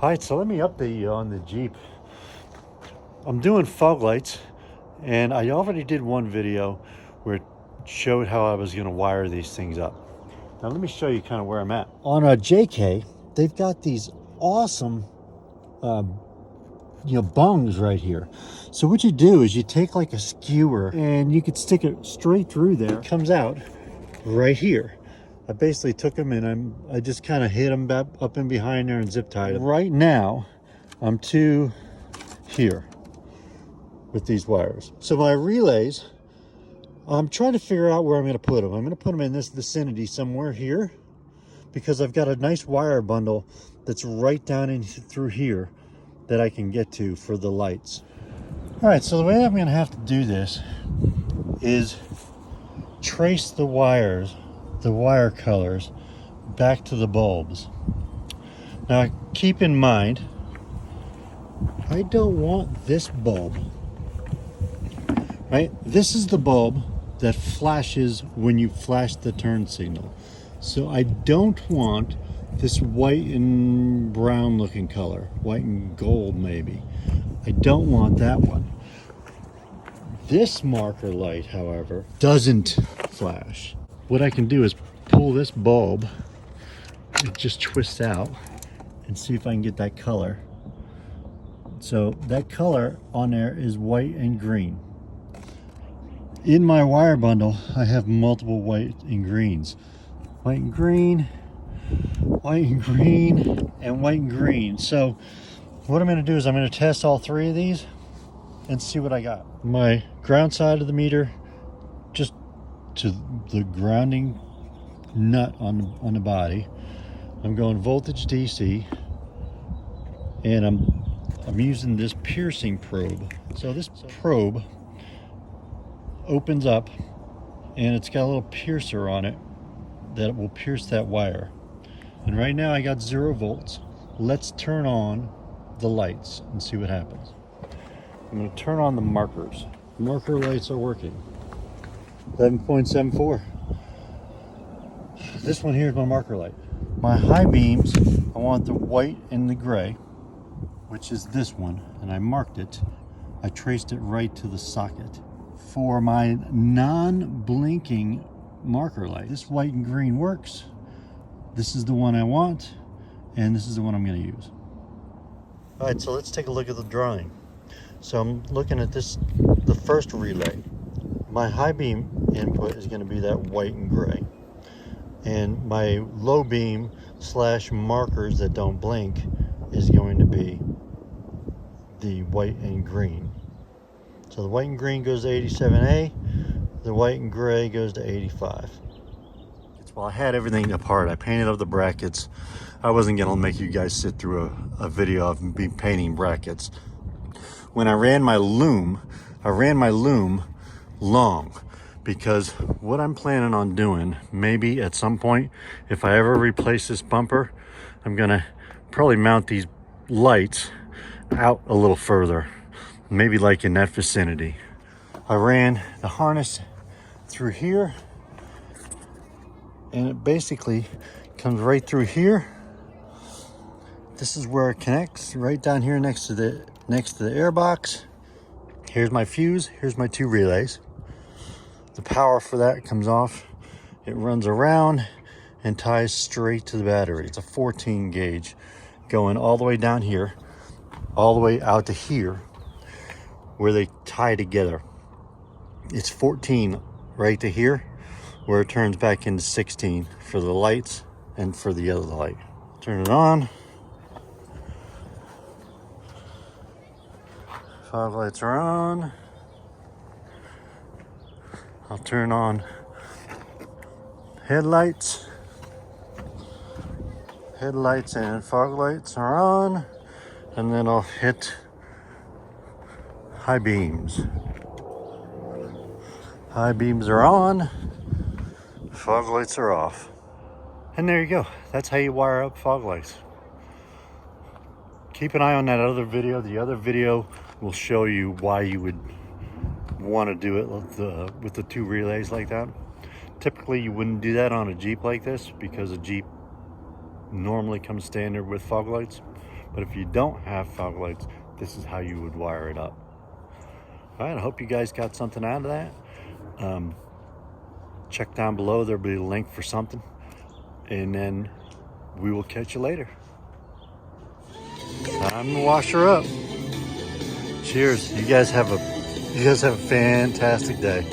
All right, so let me update you on the Jeep. I'm doing fog lights, and I already did one video where it showed how I was going to wire these things up. Now let me show you kind of where I'm at. On a JK, they've got these awesome bungs right here. So what you do is you take like a skewer and you could stick it straight through there. It comes out right here. I basically took them and I just kind of hit them back up in behind there and zip tied them. Right now, I'm to here with these wires. So my relays, I'm trying to figure out where I'm going to put them. I'm going to put them in this vicinity somewhere here because I've got a nice wire bundle that's right down in through here that I can get to for the lights. All right, so the way I'm going to have to do this is trace the wires, the wire colors back to the bulbs. Now keep in mind, I don't want this bulb, right? This is the bulb that flashes when you flash the turn signal. So I don't want this white and brown looking color, white and gold maybe. I don't want that one. This marker light, however, doesn't flash. What I can do is pull this bulb, it just twists out, and see if I can get that color. So that color on there is white and green. In my wire bundle, I have multiple white and greens. White and green, white and green, and white and green. So what I'm going to do is I'm going to test all three of these and see what I got. My ground side of the meter, just to the grounding nut on the body. I'm going voltage DC, and I'm using this piercing probe. So this probe opens up, and it's got a little piercer on it that will pierce that wire. And right now I got 0 volts. Let's turn on the lights and see what happens. I'm going to turn on the markers. Marker lights are working. 11.74. This one here is my marker light. My high beams, I want the white and the gray, which is this one, and I marked it. I traced it right to the socket. For my non-blinking marker light, this white and green works. This is the one I want, and this is the one I'm going to use. All right, so let's take a look at the drawing. So I'm looking at this, the first relay. My high beam input is going to be that white and gray, and my low beam / markers that don't blink is going to be the white and green. So the white and green goes to 87A, the white and gray goes to 85. Well, I had everything apart. I painted up the brackets. I wasn't gonna make you guys sit through a video of me painting brackets. When I ran my loom long, because what I'm planning on doing, maybe at some point, if I ever replace this bumper, I'm gonna probably mount these lights out a little further, maybe like in that vicinity. I ran the harness through here, and it basically comes right through here. This is where it connects, right down here next to the air box. Here's my fuse, here's my 2 relays. The power for that comes off. It runs around and ties straight to the battery. It's a 14 gauge going all the way down here, all the way out to here, where they tie together. It's 14 right to here, where it turns back into 16 for the lights and for the other light. Turn it on. Fog lights are on. I'll turn on headlights. Headlights and fog lights are on. And then I'll hit high beams. High beams are on. Fog lights are off. And there you go. That's how you wire up fog lights. Keep an eye on that other video. The other video will show you why you would want to do it with the 2 relays like that. Typically you wouldn't do that on a Jeep like this because a Jeep normally comes standard with fog lights, But if you don't have fog lights, this is how you would wire it up. All right, I hope you guys got something out of that. Check down below, there'll be a link for something. And then we will catch you later. Time to wash her up. Cheers. You guys have a fantastic day.